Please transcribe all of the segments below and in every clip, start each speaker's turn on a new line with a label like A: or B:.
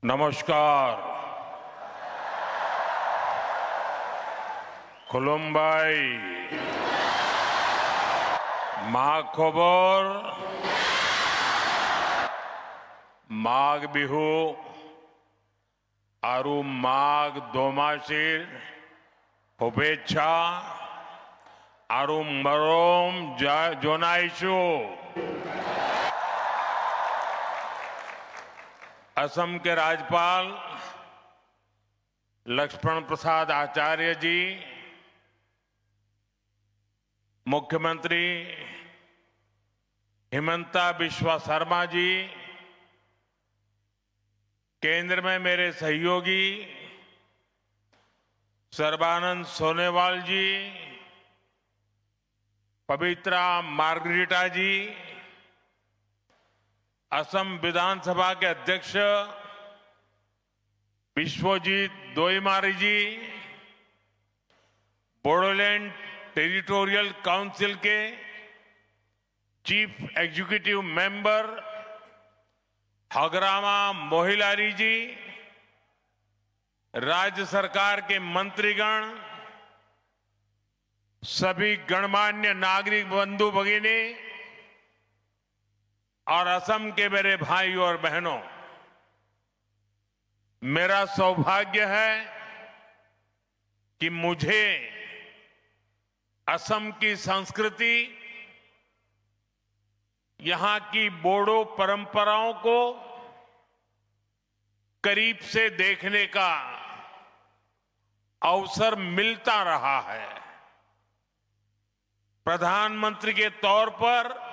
A: नमस्कार। खुलुमबाई। मा खबर माघ बिहू आरु माघ दोमासीर शुभेच्छा आरु मरोम जोनाइशु। असम के राज्यपाल लक्ष्मण प्रसाद आचार्य जी, मुख्यमंत्री हिमंता बिस्वा शर्मा जी, केंद्र में मेरे सहयोगी सर्बानंद सोनोवाल जी, पवित्रा मार्गरीटा जी, असम विधानसभा के अध्यक्ष विश्वजीत दोईमारी जी, बोडोलैंड टेरिटोरियल काउंसिल के chief executive member Hagrama Mohilary ji, राज्य सरकार के मंत्रीगण, सभी गणमान्य नागरिक बंधु भगिनी और असम के मेरे भाई और बहनों, मेरा सौभाग्य है कि मुझे असम की संस्कृति, यहां की बोडो परंपराओं को करीब से देखने का अवसर मिलता रहा है। प्रधानमंत्री के तौर पर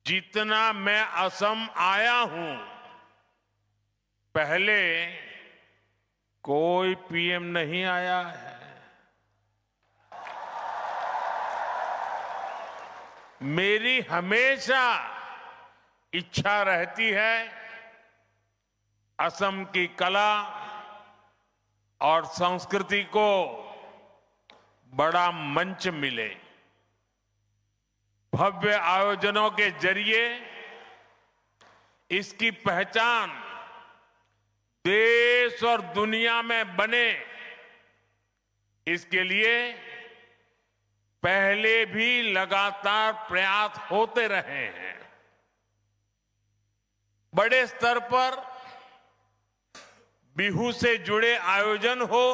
A: जितना मैं असम आया हूं, पहले कोई पीएम नहीं आया है। मेरी हमेशा इच्छा रहती है असम की कला और संस्कृति को बड़ा मंच मिले। भव्य आयोजनों के जरिए इसकी पहचान देश और दुनिया में बने, इसके लिए पहले भी लगातार प्रयास होते रहे हैं। बड़े स्तर पर बिहू से जुड़े आयोजन हो,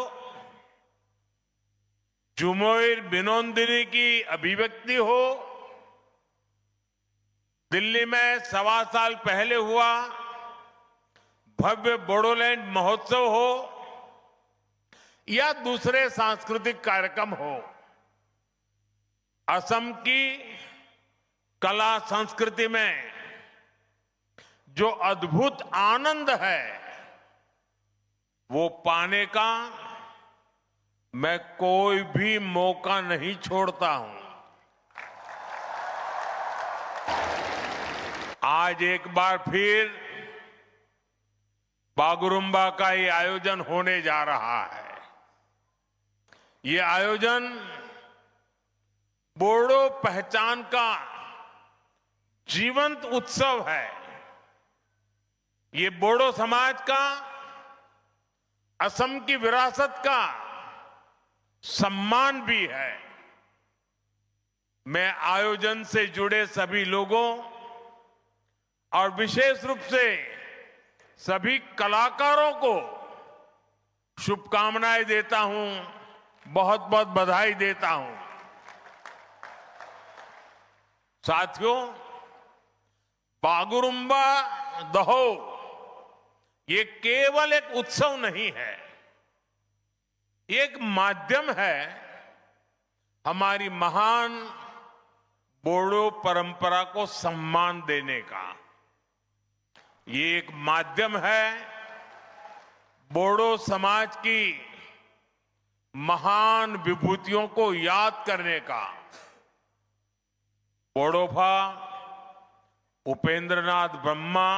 A: झुमोर बिनोंदिनी की अभिव्यक्ति हो, दिल्ली में 1.25 साल पहले हुआ भव्य बोडोलैंड महोत्सव हो या दूसरे सांस्कृतिक कार्यक्रम हो, असम की कला संस्कृति में जो अद्भुत आनंद है, वो पाने का मैं कोई भी मौका नहीं छोड़ता हूं। आज एक बार फिर बागुरुम्बा का ये आयोजन होने जा रहा है। ये आयोजन बोडो पहचान का जीवंत उत्सव है। ये बोडो समाज का, असम की विरासत का सम्मान भी है। मैं आयोजन से जुड़े सभी लोगों और विशेष रूप से सभी कलाकारों को शुभकामनाएं देता हूं, बहुत बहुत बधाई देता हूं। साथियों, बागुरुम्बा दहो ये केवल एक उत्सव नहीं है, एक माध्यम है हमारी महान बोडो परंपरा को सम्मान देने का। ये एक माध्यम है बोडो समाज की महान विभूतियों को याद करने का। बोडोफा उपेंद्रनाथ ब्रह्मा,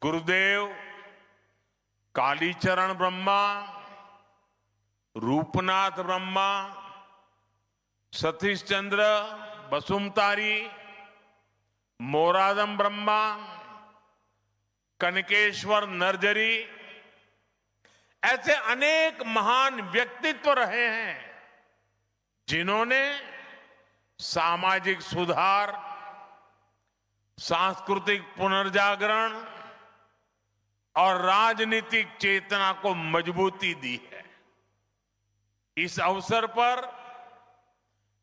A: गुरुदेव कालीचरण ब्रह्मा, रूपनाथ ब्रह्मा, सतीश चंद्र बसुमतारी, मोरादम ब्रह्मा, कनकेश्वर नर्जरी, ऐसे अनेक महान व्यक्तित्व रहे हैं जिन्होंने सामाजिक सुधार, सांस्कृतिक पुनर्जागरण और राजनीतिक चेतना को मजबूती दी है। इस अवसर पर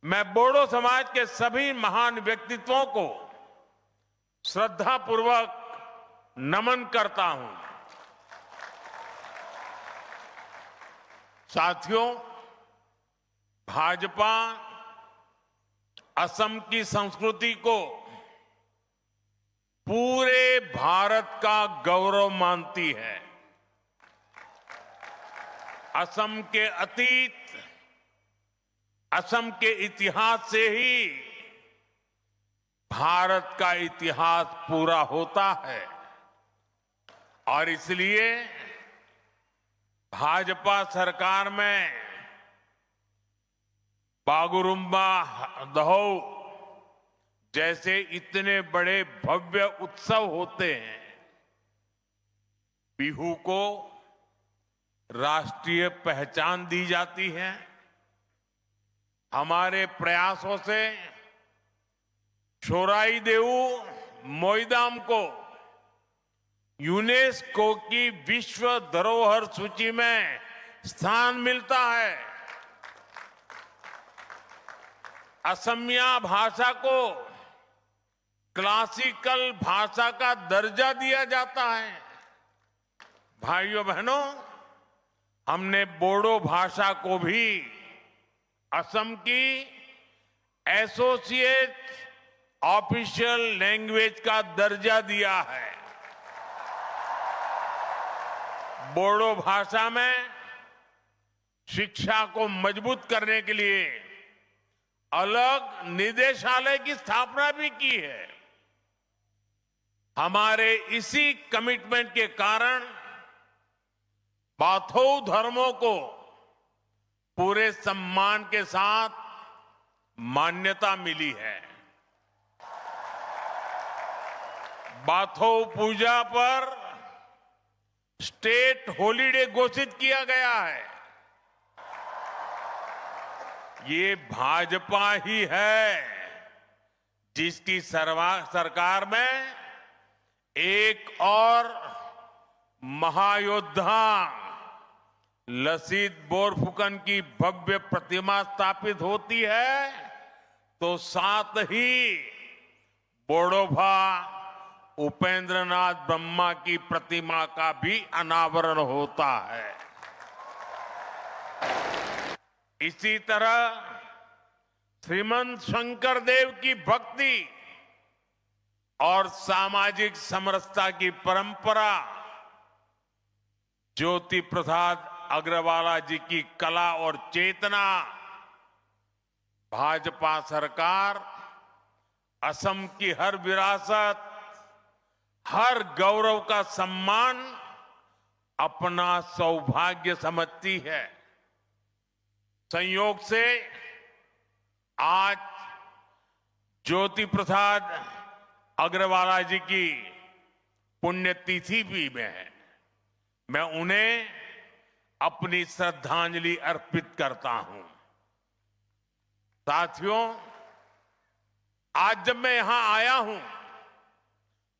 A: मैं बोडो समाज के सभी महान व्यक्तित्वों को श्रद्धापूर्वक नमन करता हूं। साथियों, भाजपा असम की संस्कृति को पूरे भारत का गौरव मानती है। असम के अतीत, असम के इतिहास से ही भारत का इतिहास पूरा होता है और इसलिए भाजपा सरकार में बागुरुम्बा दहौ जैसे इतने बड़े भव्य उत्सव होते हैं। बिहू को राष्ट्रीय पहचान दी जाती है। हमारे प्रयासों से छोराई देऊ मोईदाम को यूनेस्को की विश्व धरोहर सूची में स्थान मिलता है। असमिया भाषा को क्लासिकल भाषा का दर्जा दिया जाता है। भाइयों बहनों, हमने बोडो भाषा को भी असम की एसोसिएट ऑफिशियल लैंग्वेज का दर्जा दिया है। बोडो भाषा में शिक्षा को मजबूत करने के लिए अलग निदेशालय की स्थापना भी की है। हमारे इसी कमिटमेंट के कारण बाथौ धर्मों को पूरे सम्मान के साथ मान्यता मिली है। बाथौ पूजा पर स्टेट हॉलिडे घोषित किया गया है। ये भाजपा ही है जिसकी सरकार में एक और महायोद्धा लसीत बोरफुकन की भव्य प्रतिमा स्थापित होती है तो साथ ही बोडोभा उपेंद्रनाथ ब्रह्मा की प्रतिमा का भी अनावरण होता है। इसी तरह श्रीमंत शंकर देव की भक्ति और सामाजिक समरसता की परंपरा, ज्योति प्रसाद अग्रवाला जी की कला और चेतना, भाजपा सरकार असम की हर विरासत, हर गौरव का सम्मान अपना सौभाग्य समझती है। संयोग से आज ज्योति प्रसाद अग्रवाला जी की पुण्यतिथि भी में है। मैं उन्हें अपनी श्रद्धांजलि अर्पित करता हूं। साथियों, आज जब मैं यहां आया हूं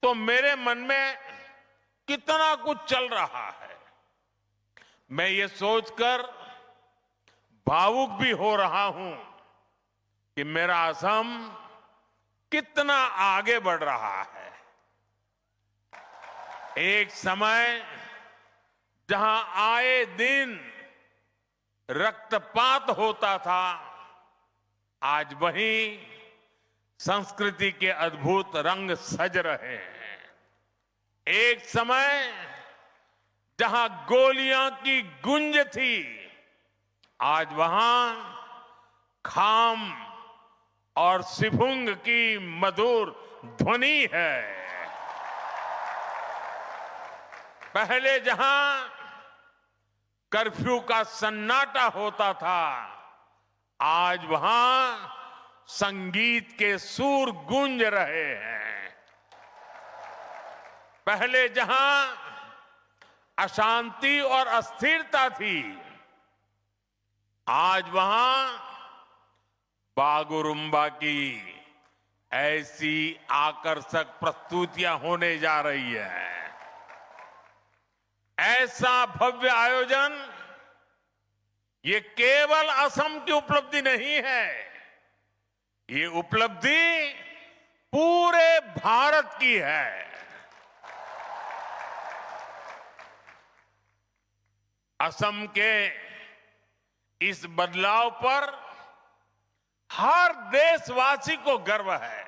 A: तो मेरे मन में कितना कुछ चल रहा है। मैं ये सोचकर भावुक भी हो रहा हूं कि मेरा असम कितना आगे बढ़ रहा है। एक समय जहां आए दिन रक्तपात होता था, आज वहीं संस्कृति के अद्भुत रंग सज रहे हैं। एक समय जहां गोलियां की गूंज थी, आज वहां खाम और सिफुंग की मधुर ध्वनि है। पहले जहां कर्फ्यू का सन्नाटा होता था, आज वहां संगीत के सुर गूंज रहे हैं। पहले जहां अशांति और अस्थिरता थी, आज वहां बागुरुम्बा की ऐसी आकर्षक प्रस्तुतियां होने जा रही है। ऐसा भव्य आयोजन ये केवल असम की उपलब्धि नहीं है, ये उपलब्धि पूरे भारत की है। असम के इस बदलाव पर हर देशवासी को गर्व है।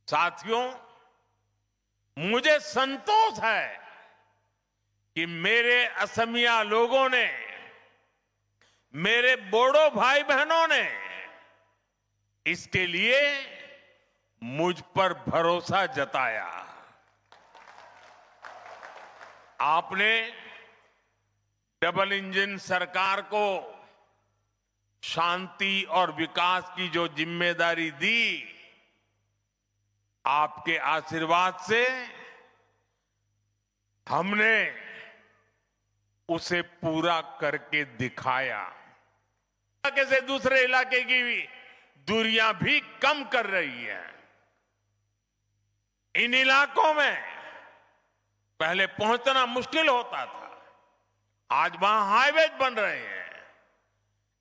A: साथियों, मुझे संतोष है कि मेरे असमिया लोगों ने, मेरे बोडो भाई बहनों ने इसके लिए मुझ पर भरोसा जताया। आपने डबल इंजन सरकार को शांति और विकास की जो जिम्मेदारी दी, आपके आशीर्वाद से हमने उसे पूरा करके दिखाया। इलाके से दूसरे इलाके की दूरियां भी कम कर रही है। इन इलाकों में पहले पहुंचना मुश्किल होता था, आज वहां हाईवे बन रहे हैं,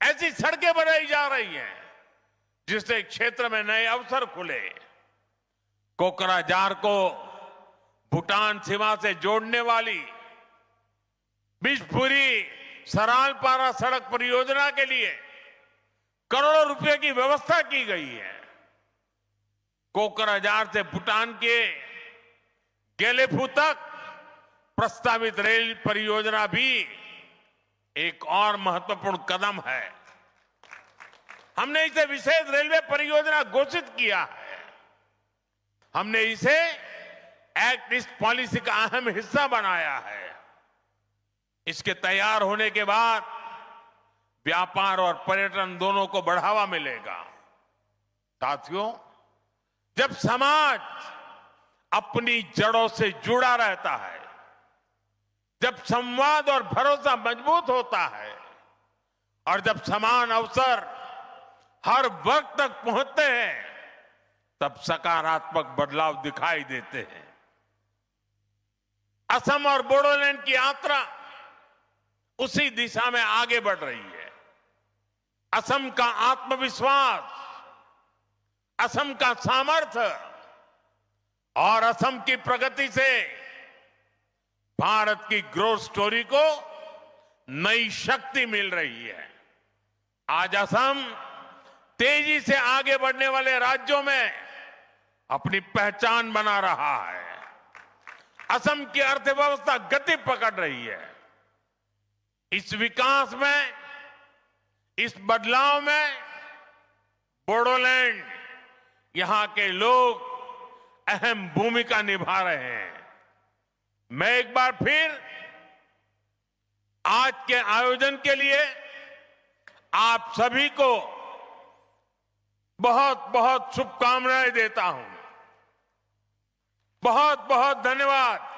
A: ऐसी सड़कें बनाई जा रही हैं जिससे क्षेत्र में नए अवसर खुले। कोकराझार को भूटान सीमा से जोड़ने वाली बिशपुरी सरालपारा सड़क परियोजना के लिए करोड़ों रुपए की व्यवस्था की गई है। कोकराझार से भूटान के गेलेफू तक प्रस्तावित रेल परियोजना भी एक और महत्वपूर्ण कदम है। हमने इसे विशेष रेलवे परियोजना घोषित किया है। हमने इसे एक्ट ईस्ट पॉलिसी का अहम हिस्सा बनाया है। इसके तैयार होने के बाद व्यापार और पर्यटन दोनों को बढ़ावा मिलेगा। साथियों, जब समाज अपनी जड़ों से जुड़ा रहता है, जब संवाद और भरोसा मजबूत होता है और जब समान अवसर हर वर्ग तक पहुंचते हैं, तब सकारात्मक बदलाव दिखाई देते हैं। असम और बोडोलैंड की यात्रा उसी दिशा में आगे बढ़ रही है। असम का आत्मविश्वास, असम का सामर्थ्य और असम की प्रगति से भारत की ग्रोथ स्टोरी को नई शक्ति मिल रही है। आज असम तेजी से आगे बढ़ने वाले राज्यों में अपनी पहचान बना रहा है। असम की अर्थव्यवस्था गति पकड़ रही है। इस विकास में, इस बदलाव में बोडोलैंड, यहां के लोग अहम भूमिका निभा रहे हैं। मैं एक बार फिर आज के आयोजन के लिए आप सभी को बहुत बहुत शुभकामनाएं देता हूं। बहुत बहुत धन्यवाद।